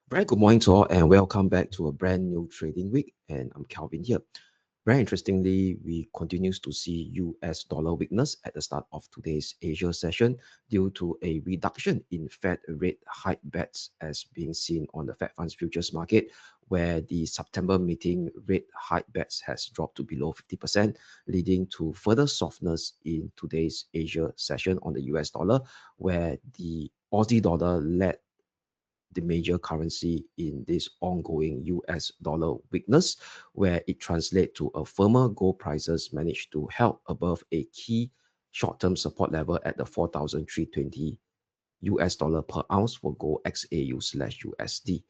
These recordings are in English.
Very good morning to all, and welcome back to a brand new trading week. And I'm Kelvin here. Very interestingly, we continues to see US dollar weakness at the start of today's Asia session due to a reduction in Fed rate hike bets as being seen on the Fed funds futures market, where the September meeting rate hike bets has dropped to below 50%, leading to further softness in today's Asia session on the US dollar, where the Aussie dollar led the major currency in this ongoing US dollar weakness, where it translates to a firmer gold prices managed to help above a key short-term support level at the 4,320 US dollar per ounce for gold XAU/USD.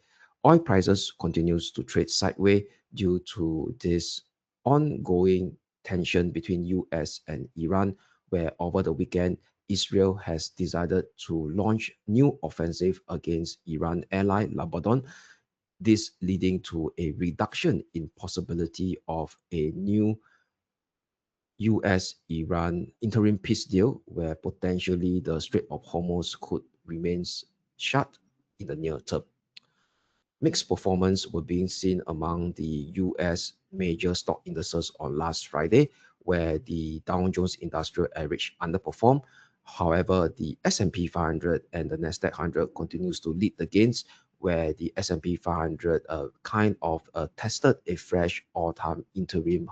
Oil prices continues to trade sideways due to this ongoing tension between US and Iran, where over the weekend Israel has decided to launch new offensive against Iran ally Lebanon, this leading to a reduction in possibility of a new US-Iran interim peace deal where potentially the Strait of Hormuz could remain shut in the near term. Mixed performance were being seen among the US major stock indices on last Friday, where the Dow Jones Industrial Average underperformed. However, the S&P 500 and the Nasdaq 100 continues to lead the gains, where the S&P 500 kind of tested a fresh all-time intraday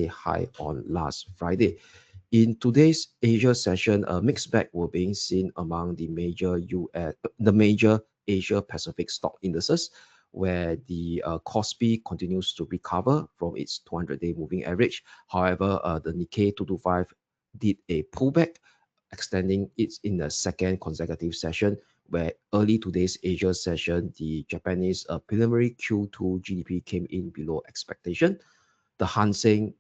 high on last Friday. In today's Asia session, a mixed bag were being seen among the major Asia Pacific stock indices, where the Kospi continues to recover from its 200-day moving average. However, the Nikkei 225 did a pullback, extending it in the second consecutive session, where early today's Asia session, the Japanese preliminary Q2 GDP came in below expectation. The Hang Seng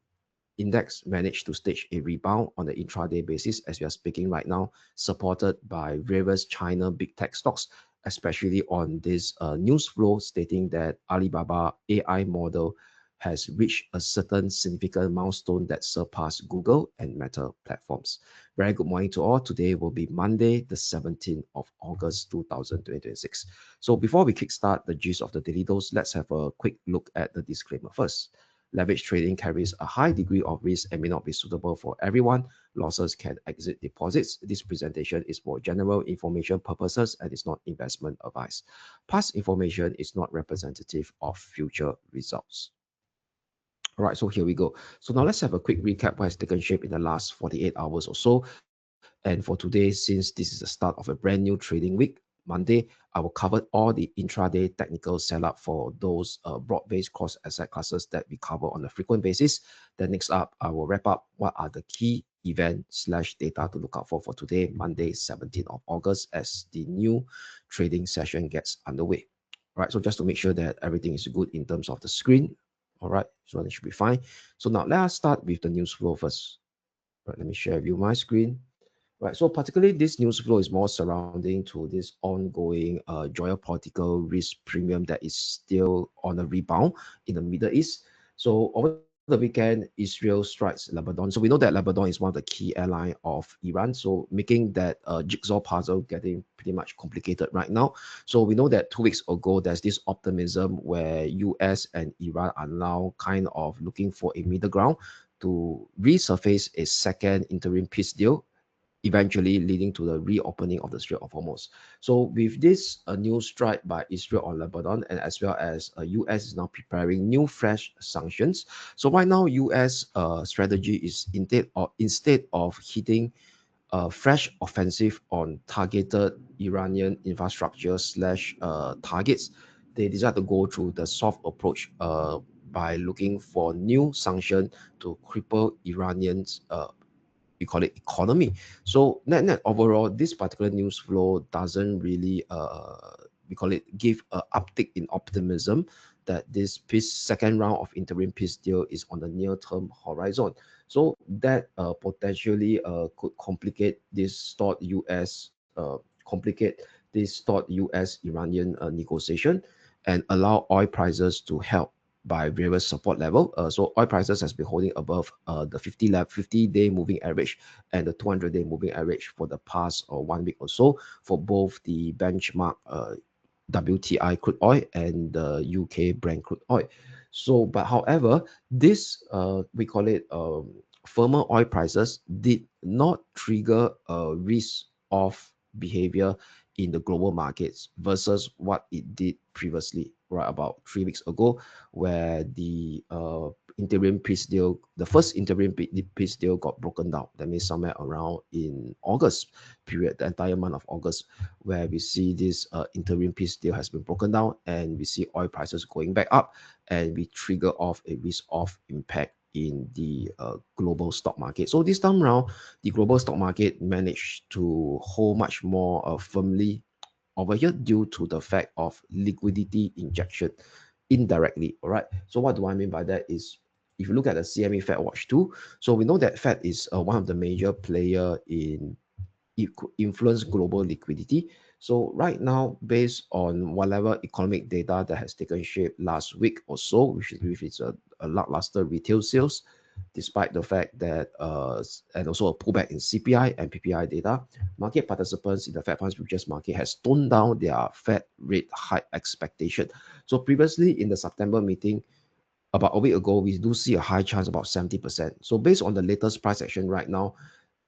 Index managed to stage a rebound on the intraday basis as we are speaking right now, supported by various China big tech stocks, especially on this news flow stating that Alibaba AI model has reached a certain significant milestone that surpassed Google and Meta platforms. Very good morning to all. Today will be Monday, the 17th of August, 2026. So before we kickstart the gist of the daily dose, let's have a quick look at the disclaimer first. Leverage trading carries a high degree of risk and may not be suitable for everyone. Losses can exit deposits. This presentation is for general information purposes and is not investment advice. Past information is not representative of future results. All right, so here we go. So now let's have a quick recap what has taken shape in the last 48 hours or so. And for today, since this is the start of a brand new trading week, Monday, I will cover all the intraday technical setup for those broad-based cross asset classes that we cover on a frequent basis. Then next up, I will wrap up what are the key event/data to look out for today, Monday, 17th of August, as the new trading session gets underway. All right, so just to make sure that everything is good in terms of the screen. All right, so it should be fine. So now let us start with the news flow first. Right, let me share with you my screen. Right, so particularly this news flow is more surrounding to this ongoing geopolitical risk premium that is still on a rebound in the Middle East. So over the weekend, Israel strikes Lebanon. So we know that Lebanon is one of the key ally of Iran. So making that jigsaw puzzle getting pretty much complicated right now. So we know that 2 weeks ago, there's this optimism where US and Iran are now kind of looking for a middle ground to resurface a second interim peace deal, eventually leading to the reopening of the Strait of Hormuz. So with this new strike by Israel on Lebanon, and as well as US is now preparing new fresh sanctions. So right now, US strategy is instead of hitting a fresh offensive on targeted Iranian infrastructure slash targets, they decide to go through the soft approach by looking for new sanction to cripple Iranians we call it economy. So net overall, this particular news flow doesn't really we call it give a uptick in optimism that this second round of interim peace deal is on the near term horizon. So that potentially could complicate this stalled US Iranian negotiation and allow oil prices to help by various support level. So oil prices has been holding above the 50-day moving average and the 200-day moving average for the past 1 week or so for both the benchmark WTI crude oil and the UK Brent crude oil. So, but however, this we call it firmer oil prices did not trigger a risk off behavior in the global markets versus what it did previously, right about 3 weeks ago, where the interim peace deal, the first interim peace deal got broken down. That means somewhere around in August period, the entire month of August, where we see this interim peace deal has been broken down and we see oil prices going back up and we trigger off a risk-off impact in the global stock market. So this time around, the global stock market managed to hold much more firmly over here due to the fact of liquidity injection indirectly. All right. So what do I mean by that is if you look at the CME Fed Watch 2, so we know that Fed is one of the major player in influence global liquidity. So right now, based on whatever economic data that has taken shape last week or so, which is a lackluster retail sales, despite the fact that and also a pullback in CPI and PPI data, market participants in the Fed funds futures market has toned down their Fed rate hike expectation. So previously in the September meeting, about a week ago, we do see a high chance about 70%. So based on the latest price action right now,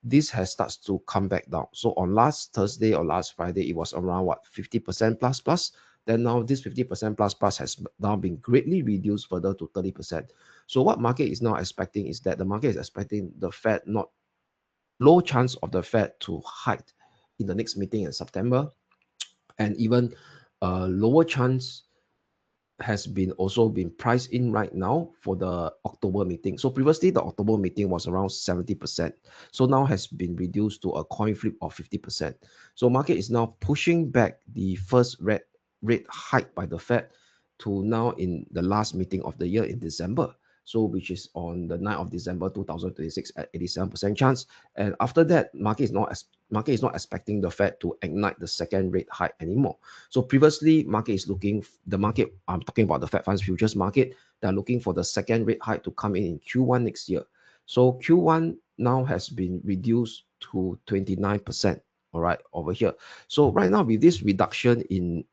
this has starts to come back down. So on last Thursday or last Friday, it was around what 50% plus plus. Then now this 50% plus plus has now been greatly reduced further to 30%. So what market is now expecting is that the market is expecting the Fed not low chance of the Fed to hike in the next meeting in September, and even lower chance has been also been priced in right now for the October meeting. So previously the October meeting was around 70%. So now has been reduced to a coin flip of 50%. So market is now pushing back the first rate hike by the Fed to now in the last meeting of the year in December. So which is on the 9th of December 2026 at 87% chance. And after that, market is not expecting the Fed to ignite the second rate hike anymore. So previously, market is looking, the market, I'm talking about the Fed funds futures market, they're looking for the second rate hike to come in Q1 next year. So Q1 now has been reduced to 29%, all right, over here. So right now with this reduction in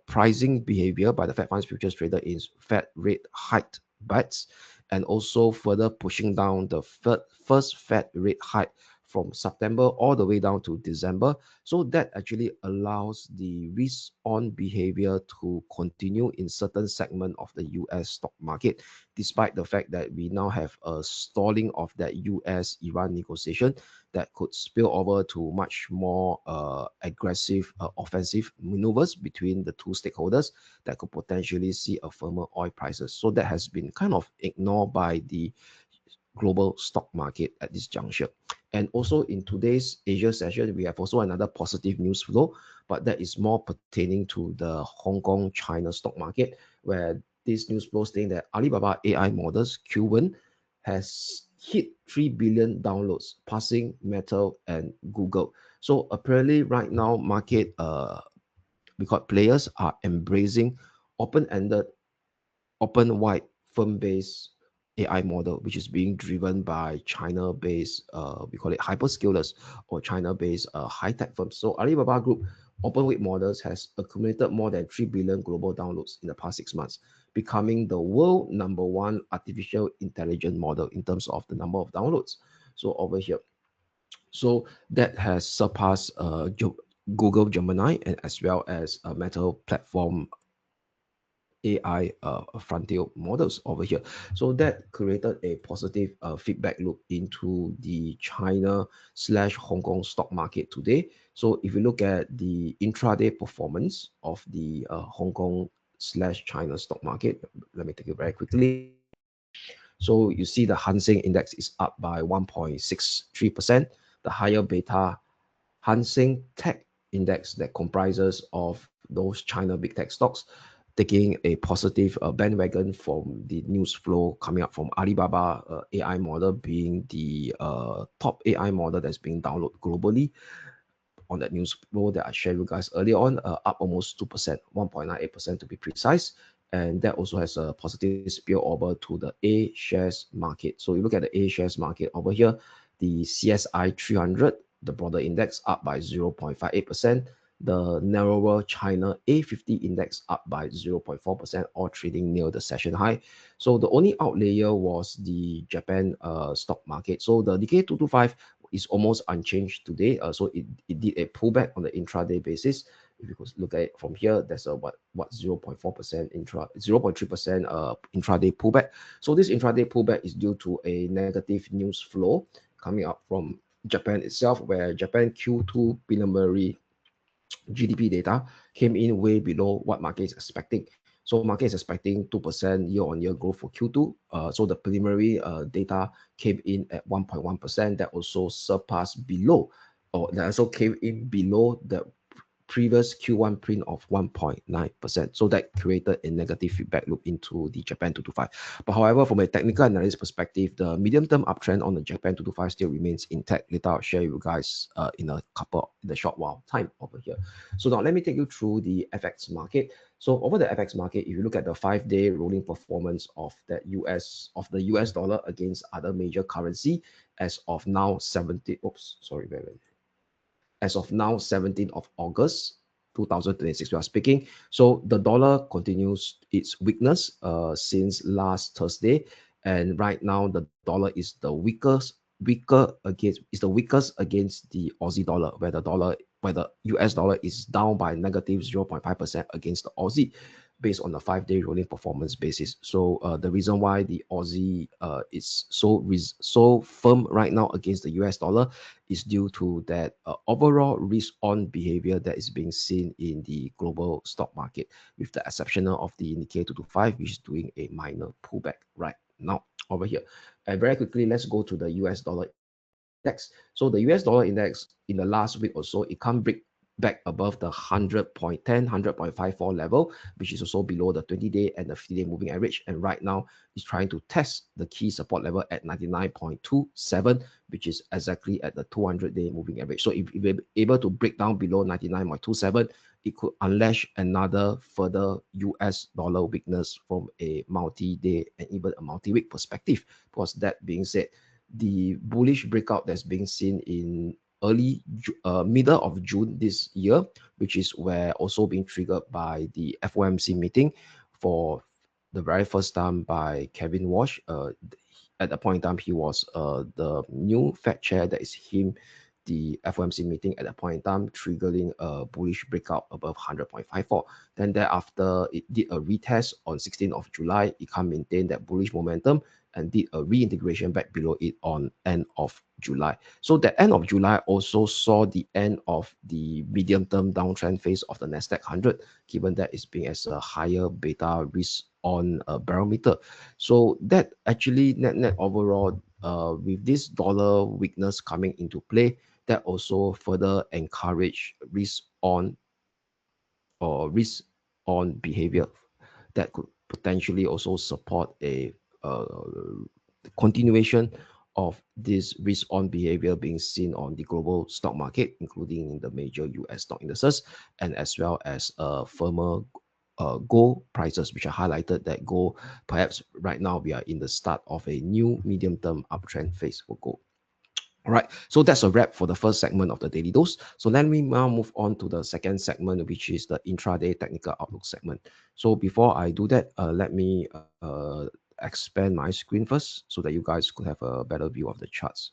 pricing behavior by the Fed funds futures trader in Fed rate hike bets, and also further pushing down the first Fed rate hike from September all the way down to December. So that actually allows the risk on behavior to continue in certain segment of the US stock market, despite the fact that we now have a stalling of that US-Iran negotiation that could spill over to much more aggressive offensive maneuvers between the two stakeholders that could potentially see a firmer oil prices. So that has been kind of ignored by the global stock market at this juncture. And also in today's Asia session, we have also another positive news flow, but that is more pertaining to the Hong Kong China stock market, where this news flow saying that Alibaba AI models Kelvin has hit 3 billion downloads, passing Metal and Google. So apparently right now market because players are embracing open-ended, open-wide, firm-based AI model, which is being driven by China-based, we call it hyperscalers or China-based high-tech firms. So Alibaba Group open-weight models has accumulated more than 3 billion global downloads in the past 6 months, becoming the world #1 artificial intelligence model in terms of the number of downloads. So over here, so that has surpassed Google Gemini and as well as Meta platform AI frontier models over here. So that created a positive feedback loop into the China/Hong Kong stock market today. So if you look at the intraday performance of the Hong Kong/China stock market, let me take it very quickly. So you see the Hang Seng index is up by 1.63%. The higher beta Hang Seng Tech Index that comprises of those China big tech stocks taking a positive bandwagon from the news flow coming up from Alibaba AI model being the top AI model that's being downloaded globally on that news flow that I shared with you guys earlier on, up almost 2%, 1.98% to be precise. and that also has a positive spillover to the A shares market. So you look at the A shares market over here, the CSI 300, the broader index, up by 0.58%. The narrower China A50 index up by 0.4%, all trading near the session high. So the only outlier was the Japan stock market. So the Nikkei 225 is almost unchanged today. So it did a pullback on the intraday basis. If you could look at it from here, there's a what 0.4% 0.3% intraday pullback. So this intraday pullback is due to a negative news flow coming up from Japan itself, where Japan Q2 preliminary GDP data came in way below what market is expecting. So market is expecting 2% year-on-year growth for Q2. So the preliminary data came in at 1.1%. That also surpassed below, or that also came in below the previous Q1 print of 1.9%. So that created a negative feedback loop into the Japan 225. But however, from a technical analysis perspective, the medium-term uptrend on the Japan 225 still remains intact. Later, I'll share with you guys in a short while time over here. So now let me take you through the FX market. So over the FX market, if you look at the 5-day rolling performance of the US dollar against other major currency, as of now 70, oops, sorry, wait, wait. As of now, 17th of August 2026, we are speaking. So the dollar continues its weakness since last Thursday, and right now the dollar is the weakest against the Aussie dollar, where the US dollar is down by negative 0.5% against the Aussie, based on the 5-day rolling performance basis. So the reason why the Aussie is so firm right now against the US dollar is due to that overall risk-on behavior that is being seen in the global stock market, with the exception of the Nikkei 225, which is doing a minor pullback right now over here. And very quickly, let's go to the US dollar index. So the US dollar index in the last week or so, it can't break back above the 100.54 level, which is also below the 20-day and the 50-day moving average. And right now, it's trying to test the key support level at 99.27, which is exactly at the 200-day moving average. So if we're able to break down below 99.27, it could unleash another further US dollar weakness from a multi-day and even a multi-week perspective. Because that being said, the bullish breakout that's being seen in middle of June this year, which is where also being triggered by the FOMC meeting for the very first time by Kelvin. At the point in time, he was the new Fed chair that is him. The FOMC meeting at that point in time, triggering a bullish breakout above 100.54. Then thereafter, it did a retest on 16th of July. It can maintain that bullish momentum and did a reintegration back below it on end of July. So the end of July also saw the end of the medium-term downtrend phase of the Nasdaq 100, given that it's being as a higher beta risk on a barometer. So that actually net overall, with this dollar weakness coming into play, that also further encourage risk on behavior that could potentially also support a continuation of this risk on behavior being seen on the global stock market, including the major US stock indices, and as well as firmer gold prices, which I highlighted that gold, perhaps right now we are in the start of a new medium-term uptrend phase for gold. All right, so that's a wrap for the first segment of the Daily Dose. So let me now move on to the second segment, which is the intraday technical outlook segment. So before I do that, let me expand my screen first so that you guys could have a better view of the charts.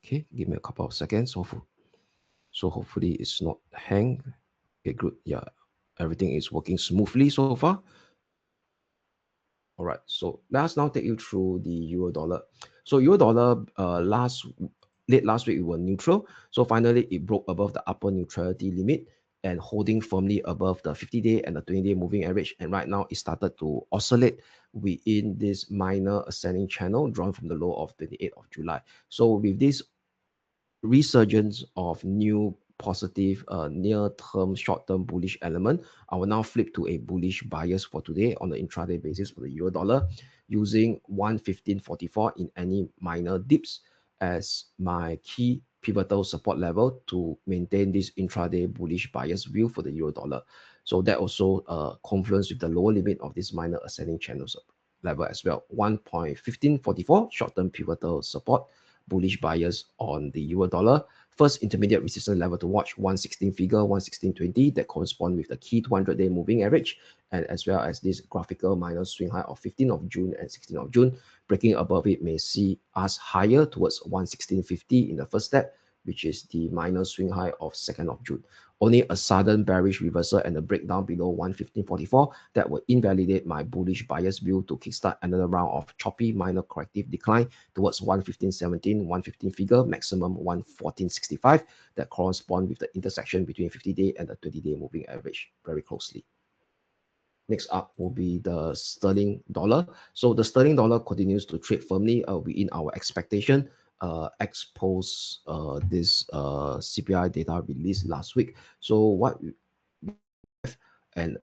Okay, give me a couple of seconds. So hopefully it's not hang. Okay, good. Yeah, everything is working smoothly so far. All right, so let's now take you through the euro dollar. So euro dollar late last week, we were neutral. So finally, it broke above the upper neutrality limit and holding firmly above the 50-day and the 20-day moving average. And right now, it started to oscillate within this minor ascending channel drawn from the low of 28th of July. So with this resurgence of new positive near-term, short-term bullish element, I will now flip to a bullish bias for today on the intraday basis for the euro dollar, using 115.44 in any minor dips as my key pivotal support level to maintain this intraday bullish bias view for the euro dollar. So that also confluence with the lower limit of this minor ascending channels level as well. 1.1544 short-term pivotal support, bullish bias on the euro dollar. First intermediate resistance level to watch, 116 figure, 116.20, that correspond with the key 200-day moving average, and as well as this graphical minor swing high of 15th of June and 16th of June. Breaking above it may see us higher towards 116.50 in the first step, which is the minor swing high of 2nd of June. Only a sudden bearish reversal and a breakdown below 115.44 that will invalidate my bullish bias view to kickstart another round of choppy minor corrective decline towards 115.17, 115 figure, maximum 114.65, that correspond with the intersection between 50-day and the 20-day moving average very closely. Next up will be the sterling dollar. So the sterling dollar continues to trade firmly within our expectation. Expose this CPI data released last week. So what we have, and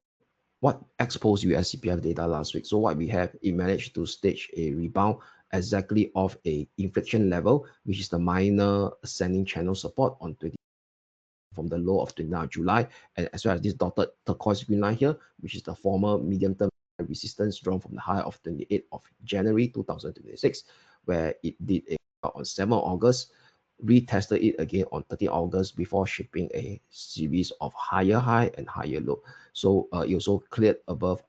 what exposed US CPI data last week. So what we have, it managed to stage a rebound exactly of a inflection level, which is the minor ascending channel support on 20 from the low of 29 July, and as well as this dotted turquoise green line here, which is the former medium-term resistance drawn from the high of 28th of January 2026, where it did a on 7 August, retested it again on 30 August before shipping a series of higher high and higher low. So it also cleared above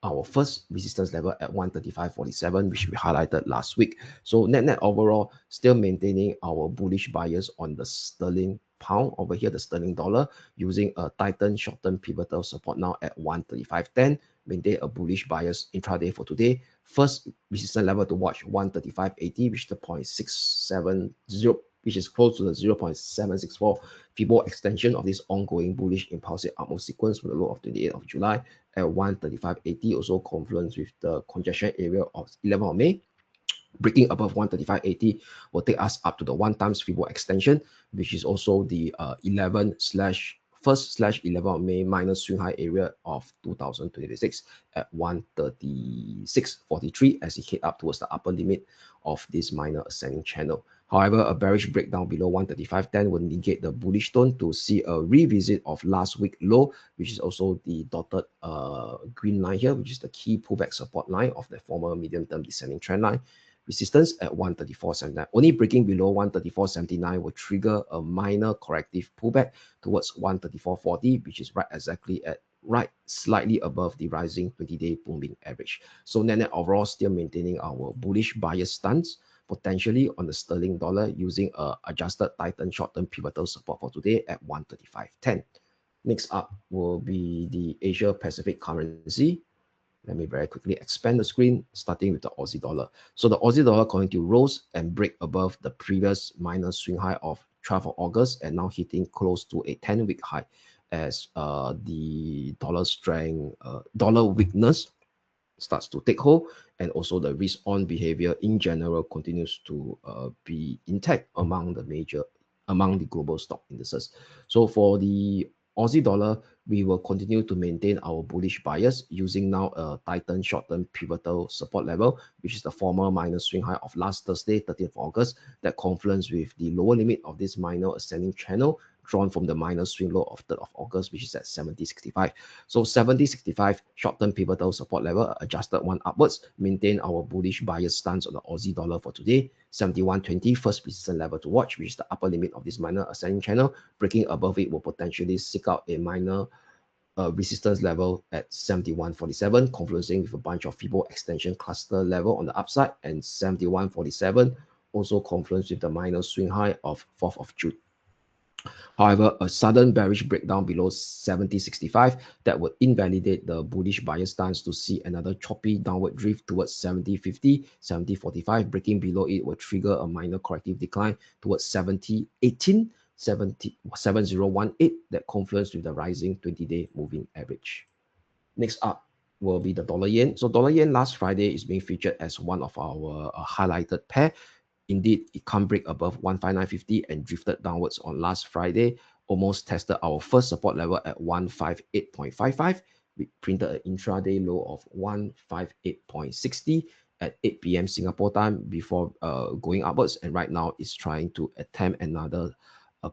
our first resistance level at 135.47, which we highlighted last week. So net overall, still maintaining our bullish bias on the sterling pound over here, the sterling dollar, using a tightened short-term pivotal support now at 135.10. Maintain a bullish bias intraday for today. First resistance level to watch, 135.80, which is the 0.670, which is close to the 0.764 Fibo extension of this ongoing bullish impulsive upward sequence from the low of 28th of July at 135.80, also confluence with the congestion area of 11th of May. Breaking above 135.80 will take us up to the 1 times Fibo extension, which is also the 1st/11 of May minus swing high area of 2026 at 136.43 as it hit up towards the upper limit of this minor ascending channel. However, a bearish breakdown below 135.10 will negate the bullish tone to see a revisit of last week low, which is also the dotted green line here, which is the key pullback support line of the former medium-term descending trend line. Resistance at 134.79. Only breaking below 134.79 will trigger a minor corrective pullback towards 134.40, which is right slightly above the rising 20-day moving average. So net overall, still maintaining our bullish bias stance, potentially on the sterling dollar, using a adjusted tighten short-term pivotal support for today at 135.10. Next up will be the Asia Pacific currency. Let me very quickly expand the screen, starting with the Aussie dollar. So the Aussie dollar continued to rose and break above the previous minor swing high of 12th of August, and now hitting close to a 10-week high as the dollar strength, dollar weakness starts to take hold, and also the risk on behavior in general continues to be intact among the global stock indices. So for the Aussie dollar, we will continue to maintain our bullish bias using now a tightened short-term pivotal support level, which is the former minor swing high of last Thursday, 30th of August, that confluence with the lower limit of this minor ascending channel drawn from the minor swing low of 3rd of August, which is at 70.65. So 70.65 short-term pivotal support level, adjusted one upwards, maintain our bullish bias stance on the Aussie dollar for today. 71.20 first resistance level to watch, which is the upper limit of this minor ascending channel. Breaking above it will potentially seek out a minor resistance level at 71.47, confluencing with a bunch of Fibo extension cluster level on the upside, and 71.47 also confluence with the minor swing high of 4th of June. However, a sudden bearish breakdown below 70.65 that would invalidate the bullish bias stance to see another choppy downward drift towards 70.50, 70.45. Breaking below it will trigger a minor corrective decline towards 70.18, 70.18 that confluence with the rising 20-day moving average. Next up will be the dollar yen. So dollar yen last Friday is being featured as one of our highlighted pair. Indeed, it can't break above 159.50 and drifted downwards on last Friday, almost tested our first support level at 158.55. We printed an intraday low of 158.60 at 8 p.m. Singapore time before going upwards, and right now it's trying to attempt another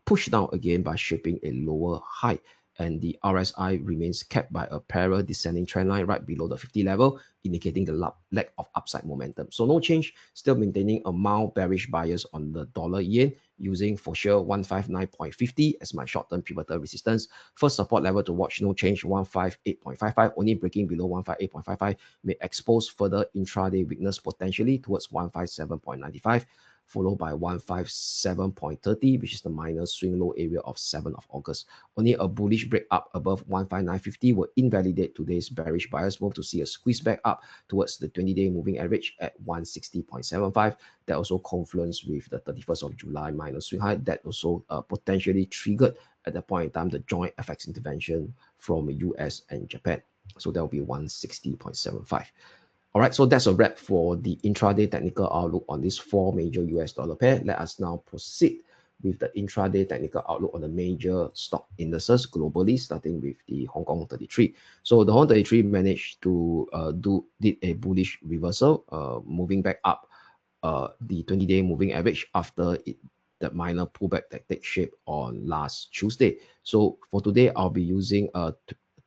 push down again by shaping a lower high and the RSI remains kept by a parallel descending trend line right below the 50 level, indicating the lack of upside momentum. So no change, still maintaining a mild bearish bias on the dollar yen, using for sure 159.50 as my short-term pivotal resistance. First support level to watch, no change, 158.55, only breaking below 158.55 may expose further intraday weakness potentially towards 157.95, followed by 157.30, which is the minor swing low area of 7th of August. Only a bullish break up above 159.50 will invalidate today's bearish bias move to see a squeeze back up towards the 20-day moving average at 160.75. That also confluence with the 31st of July minor swing high that also potentially triggered at that point in time the joint FX intervention from US and Japan. So that will be 160.75. All right, so that's a wrap for the intraday technical outlook on these four major US dollar pair. Let us now proceed with the intraday technical outlook on the major stock indices globally, starting with the Hong Kong 33. So the Hong 33 managed to did a bullish reversal, moving back up the 20-day moving average after that minor pullback that takes shape on last Tuesday. So for today, I'll be using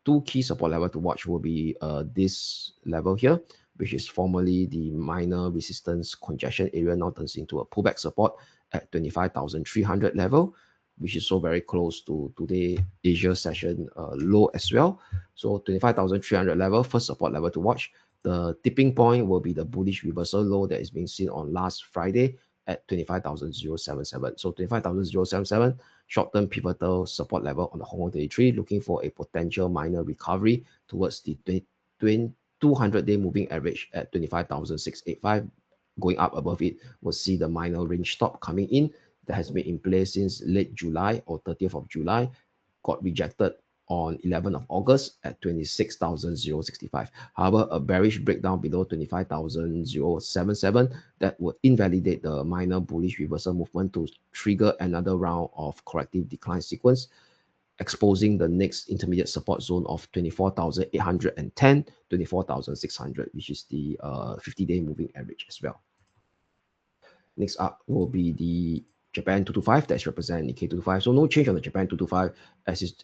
two key support level to watch will be this level here, which is formerly the minor resistance congestion area, now turns into a pullback support at 25,300 level, which is so very close to today Asia session low as well. So 25,300 level, first support level to watch. The tipping point will be the bullish reversal low that is being seen on last Friday at 25,077. So 25,077, short-term pivotal support level on the Hong Kong 33, looking for a potential minor recovery towards the 200-day moving average at 25,685. Going up above it, we'll see the minor range stop coming in that has been in place since late July or 30th of July, got rejected on 11th of August at 26,065. However, a bearish breakdown below 25,077 that would invalidate the minor bullish reversal movement to trigger another round of corrective decline sequence, exposing the next intermediate support zone of 24,810, 24,600, which is the 50-day moving average as well. Next up will be the Japan 225 that's representing Nikkei 225. So no change on the Japan 225 as it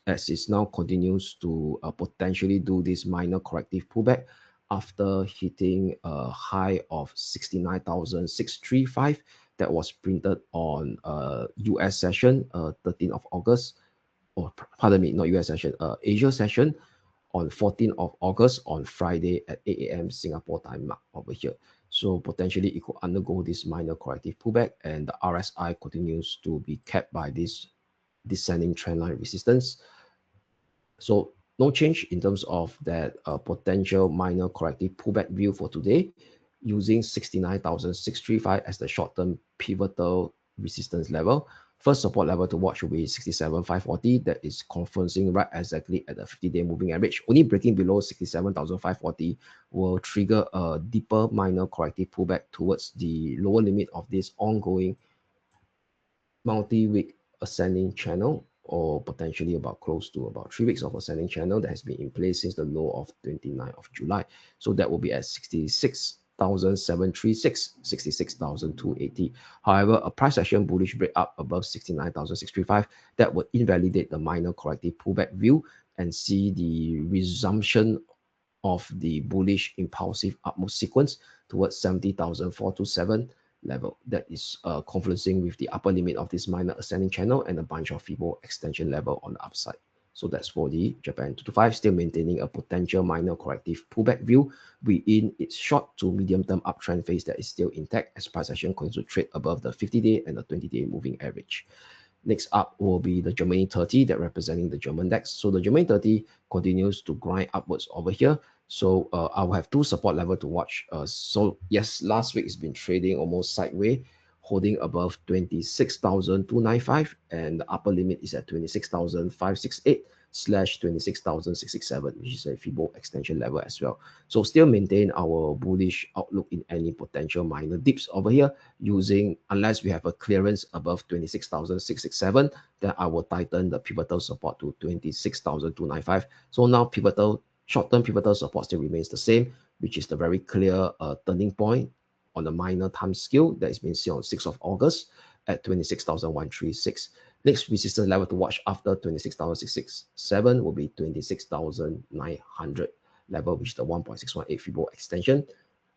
now continues to potentially do this minor corrective pullback after hitting a high of 69,635 that was printed on US session 13th of August, or pardon me, not US session, Asia session on 14th of August on Friday at 8 a.m. Singapore time mark over here. So potentially it could undergo this minor corrective pullback, and the RSI continues to be kept by this descending trendline resistance. So no change in terms of that potential minor corrective pullback view for today, using 69,635 as the short-term pivotal resistance level. First support level to watch will be 67,540. That is confluencing right exactly at the 50-day moving average. Only breaking below 67,540 will trigger a deeper minor corrective pullback towards the lower limit of this ongoing multi-week ascending channel, or potentially about close to about 3 weeks of ascending channel that has been in place since the low of 29th of July. So that will be at 66,736, 66,280. However, a price action bullish break up above 69,635 that would invalidate the minor corrective pullback view and see the resumption of the bullish impulsive upward sequence towards 70,427 level. That is confluencing with the upper limit of this minor ascending channel and a bunch of Fibo extension level on the upside. So that's for the Japan 225, still maintaining a potential minor corrective pullback view within its short to medium term uptrend phase that is still intact as price action continues to trade above the 50-day and the 20-day moving average. Next up will be the Germany 30 that representing the German DAX. So the Germany 30 continues to grind upwards over here. So I will have two support level to watch. So yes, last week it's been trading almost sideways, holding above 26,295, and the upper limit is at 26,568 / 26,667, which is a Fibo extension level as well. So still maintain our bullish outlook in any potential minor dips over here, using, unless we have a clearance above 26,667, then I will tighten the pivotal support to 26,295. So now pivotal, short-term pivotal support still remains the same, which is the very clear turning point on the minor time scale that is being seen on 6th of August at 26,136. Next resistance level to watch after 26,667 will be 26,900 level, which is the 1.618 Fibo extension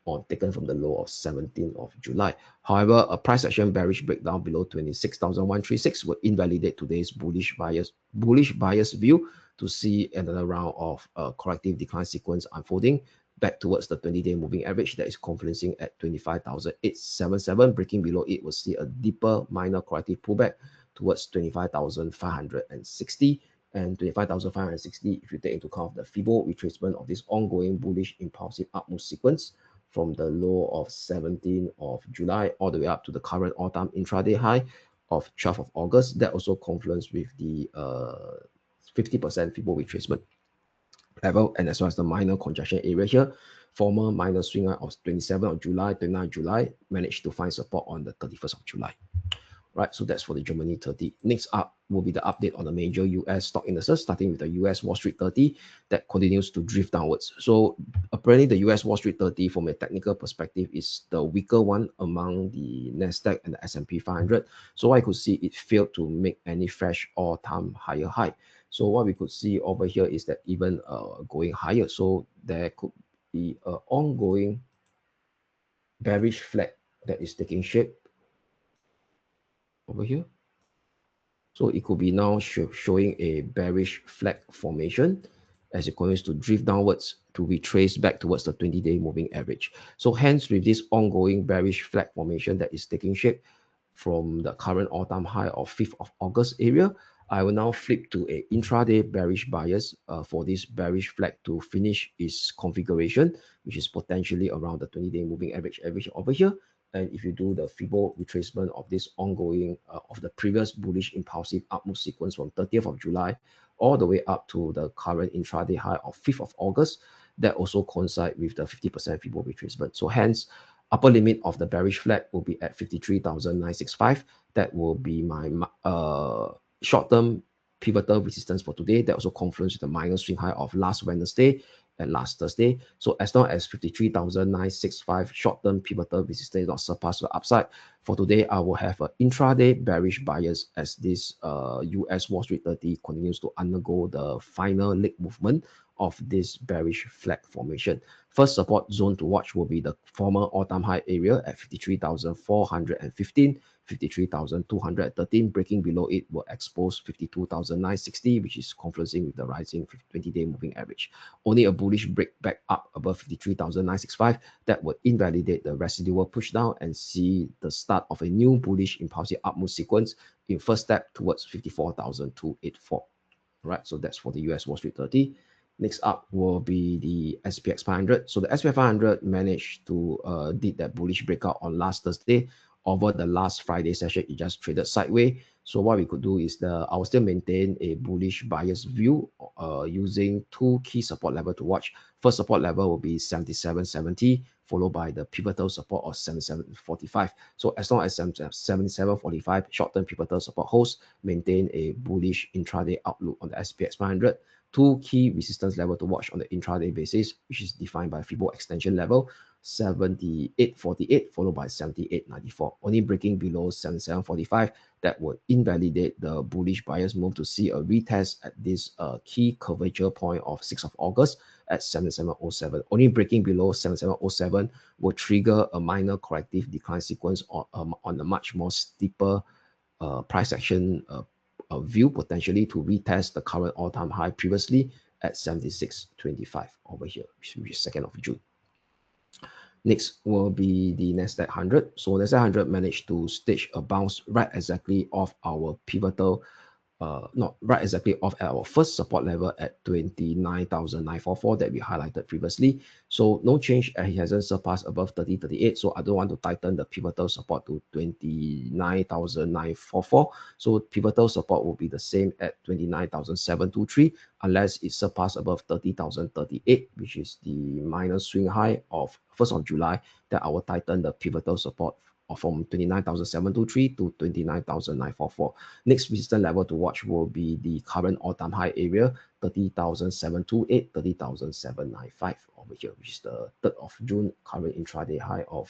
on taken from the low of 17th of July. However, a price action bearish breakdown below 26,136 will invalidate today's bullish bias view to see another round of corrective decline sequence unfolding back towards the 20-day moving average that is confluencing at 25,877. Breaking below it will see a deeper minor corrective pullback towards 25,560 and 25,560 if you take into account the Fibo retracement of this ongoing bullish impulsive upmove sequence from the low of 17th of July all the way up to the current all-time intraday high of 12th of August. That also confluence with the 50% Fibo retracement level, and as well as the minor congestion area here. Former minor swing high of 27th of July, 29th July managed to find support on the 31st of July. Right, so that's for the Germany 30. Next up will be the update on the major US stock indices, starting with the US Wall Street 30 that continues to drift downwards. So apparently the US Wall Street 30 from a technical perspective is the weaker one among the Nasdaq and the S&P 500. So I could see it failed to make any fresh all-time higher high. So what we could see over here is that even going higher, so there could be an ongoing bearish flag that is taking shape over here. So it could be now showing a bearish flag formation as it continues to drift downwards to retrace back towards the 20-day moving average. So hence, with this ongoing bearish flag formation that is taking shape from the current all-time high of 5th of August area, I will now flip to a intraday bearish bias for this bearish flag to finish its configuration, which is potentially around the 20-day moving average over here. And if you do the Fibo retracement of this ongoing of the previous bullish impulsive upmove sequence from 30th of July all the way up to the current intraday high of 5th of August, that also coincide with the 50% Fibo retracement. So hence, upper limit of the bearish flag will be at 53,965. That will be my short-term pivotal resistance for today. That also confluence with the minor swing high of last Wednesday and last Thursday. So as long as 53,965 short-term pivotal resistance is not surpassed to the upside, for today I will have an intraday bearish bias as this US Wall Street 30 continues to undergo the final leg movement of this bearish flag formation. First support zone to watch will be the former all-time high area at 53,415. 53,213. Breaking below it will expose 52,960, which is confluencing with the rising 20-day moving average. Only a bullish break back up above 53,965 that would invalidate the residual push down and see the start of a new bullish impulsive upmove sequence in first step towards 54,284. Right, so that's for the US Wall Street 30. Next up will be the SPX 500. So the SPX 500 managed to did that bullish breakout on last Thursday. Over the last Friday session, it just traded sideways. So what we could do is I will still maintain a bullish bias view using two key support level to watch. First support level will be 77.70, followed by the pivotal support of 77.45. So as long as 77.45 short-term pivotal support holds, maintain a bullish intraday outlook on the SPX 500. Two key resistance level to watch on the intraday basis, which is defined by Fibo extension level 78.48 followed by 78.94. Only breaking below 77.45 that would invalidate the bullish bias move to see a retest at this key curvature point of 6th of August at 77.07. Only breaking below 77.07 will trigger a minor corrective decline sequence on a much more steeper price action view, potentially to retest the current all-time high previously at 76.25 over here, which is 2nd of June. Next will be the Nasdaq 100. So Nasdaq 100 managed to stage a bounce right exactly off our pivotal not right exactly off at our first support level at 29,944 that we highlighted previously. So no change, and it hasn't surpassed above 30.38. So I don't want to tighten the pivotal support to 29,944. So pivotal support will be the same at 29,723 unless it surpasses above 30,038, which is the minor swing high of 1st of July, that I will tighten the pivotal support from 29,723 to 29,944. Next resistance level to watch will be the current all-time high area, 30,728, 30,795 over here, which is the 3rd of June current intraday high of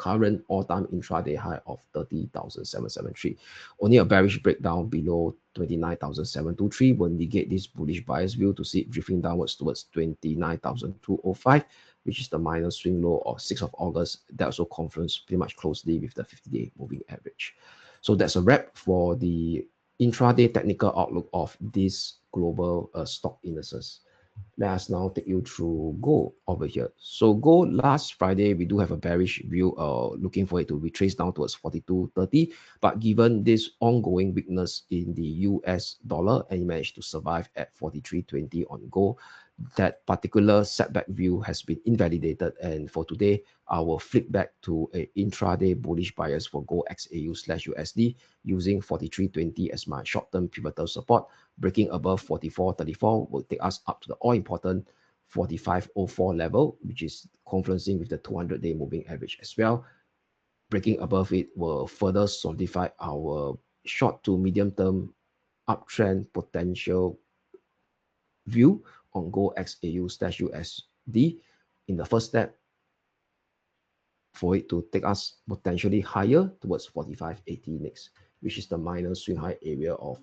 current all-time intraday high of 30,773. Only a bearish breakdown below 29,723 will negate this bullish bias view to see it drifting downwards towards 29,205, which is the minor swing low of 6th of August. That also confluences pretty much closely with the 50-day moving average. So that's a wrap for the intraday technical outlook of this global stock indices. Let us now take you through gold over here. So gold last Friday, we do have a bearish view, looking for it to retrace down towards 42.30. But given this ongoing weakness in the US dollar, and it managed to survive at 43.20 on gold, that particular setback view has been invalidated. And for today, I will flip back to a intraday bullish bias for gold XAU/USD using 43.20 as my short-term pivotal support. Breaking above 44.34 will take us up to the all-important 45.04 level, which is confluencing with the 200-day moving average as well. Breaking above it will further solidify our short to medium-term uptrend potential view on gold XAU/USD. In the first step, for it to take us potentially higher towards 45.80 next, which is the minor swing high area of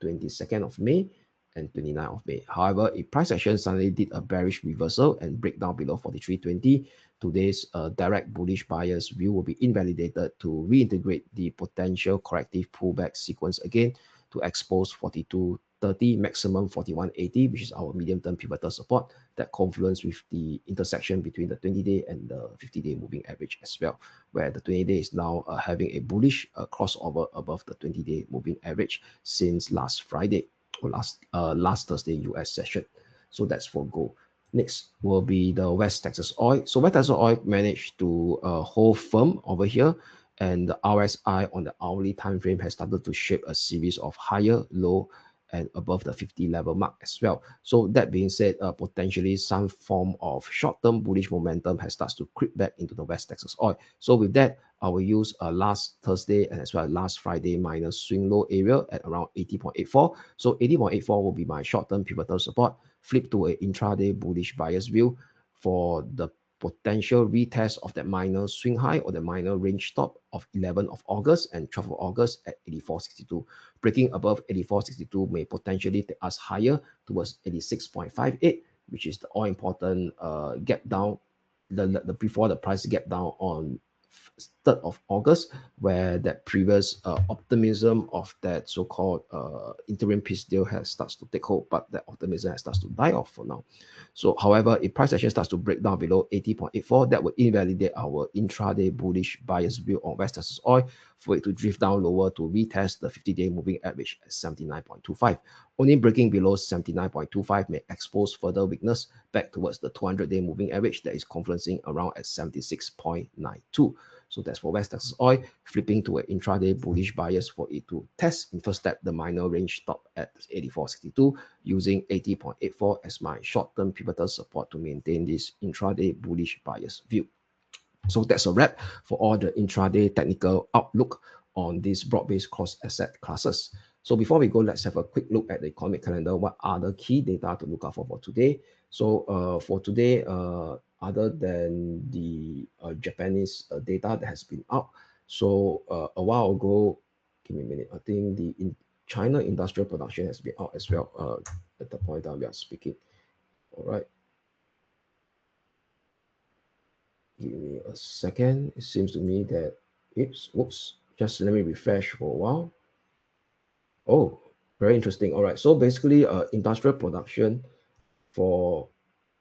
22nd of May and 29th of May. However, if price action suddenly did a bearish reversal and break down below 43.20, today's direct bullish bias view will be invalidated to reintegrate the potential corrective pullback sequence again to expose 42.30, maximum 41.80, which is our medium-term pivotal support that confluence with the intersection between the 20-day and the 50-day moving average as well, where the 20-day is now having a bullish crossover above the 20-day moving average since last Friday or last Thursday US session. So that's for gold. Next will be the West Texas oil. So West Texas oil managed to hold firm over here, and the RSI on the hourly time frame has started to shape a series of higher, low, and above the 50 level mark as well. So that being said, potentially some form of short-term bullish momentum has started to creep back into the West Texas oil. So with that, I will use last Thursday and as well as last Friday minor swing low area at around 80.84. So 80.84 will be my short-term pivotal support. Flip to a intraday bullish bias view for the potential retest of that minor swing high or the minor range stop of 11th of August and 12th of August at 84.62. Breaking above 84.62 may potentially take us higher towards 86.58, which is the all-important gap down, the before the price gap down on 3rd of August, where that previous optimism of that so-called interim peace deal has starts to take hold, but that optimism has starts to die off for now. So, however, if price action starts to break down below 80.84, that would invalidate our intraday bullish bias view on West Texas oil for it to drift down lower to retest the 50-day moving average at 79.25. Only breaking below 79.25 may expose further weakness back towards the 200-day moving average that is confluencing around at 76.92. So that's for West Texas oil, flipping to an intraday bullish bias for it to test in first step the minor range stop at 84.62 using 80.84 as my short-term pivotal support to maintain this intraday bullish bias view. So that's a wrap for all the intraday technical outlook on these broad-based cross asset classes. So before we go, let's have a quick look at the economic calendar. What are the key data to look out for today? So for today, other than the Japanese data that has been out, so a while ago, give me a minute, I think the China industrial production has been out as well at the point that we are speaking. All right. Give me a second. It seems to me that, whoops, just let me refresh for a while. Oh, very interesting. All right. So basically, industrial production for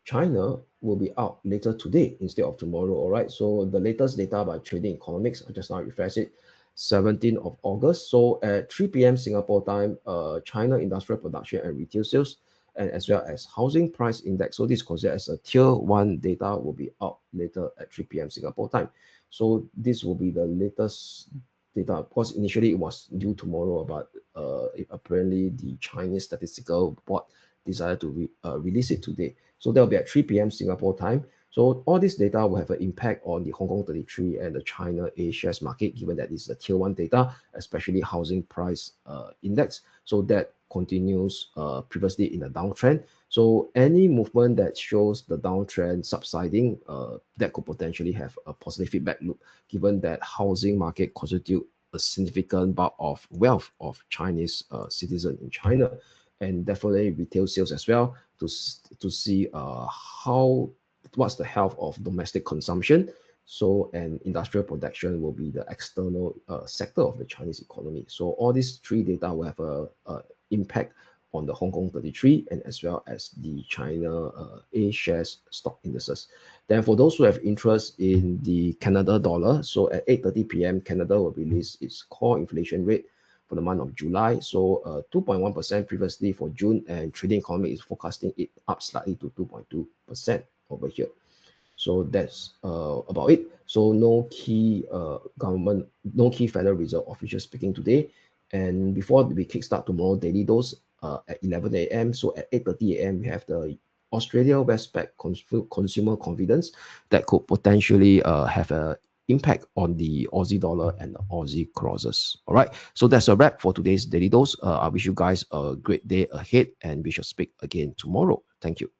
China will be out later today instead of tomorrow. All right. So the latest data by Trading Economics, I just now refresh it, 17th of August. So at 3 p.m. Singapore time, China industrial production and retail sales, and as well as housing price index. So this is considered as a tier 1 data will be out later at 3 p.m. Singapore time. So this will be the latest data. Of course, initially it was due tomorrow, but apparently the Chinese statistical board decided to release it today. So that will be at 3 p.m. Singapore time. So all this data will have an impact on the Hong Kong 33 and the China A shares market, given that it's the tier 1 data, especially housing price index. So that continues previously in a downtrend. So any movement that shows the downtrend subsiding, that could potentially have a positive feedback loop, given that housing market constitute a significant bulk of wealth of Chinese citizens in China, and definitely retail sales as well to see what's the health of domestic consumption. So, and industrial production will be the external sector of the Chinese economy. So all these three data will have a impact on the Hong Kong 33 and as well as the China A shares stock indices. Then for those who have interest in the Canada dollar, so at 8:30 p.m. Canada will release its core inflation rate for the month of July. So 2.1% previously for June, and Trading Economic is forecasting it up slightly to 2.2% over here. So that's about it. So no key no key Federal Reserve official speaking today. And before we kickstart tomorrow daily dose at 11 a.m. So at 8:30 a.m. we have the Australia Westpac consumer confidence that could potentially have a impact on the Aussie dollar and the Aussie crosses. All right. So that's a wrap for today's daily dose. I wish you guys a great day ahead, and we shall speak again tomorrow. Thank you.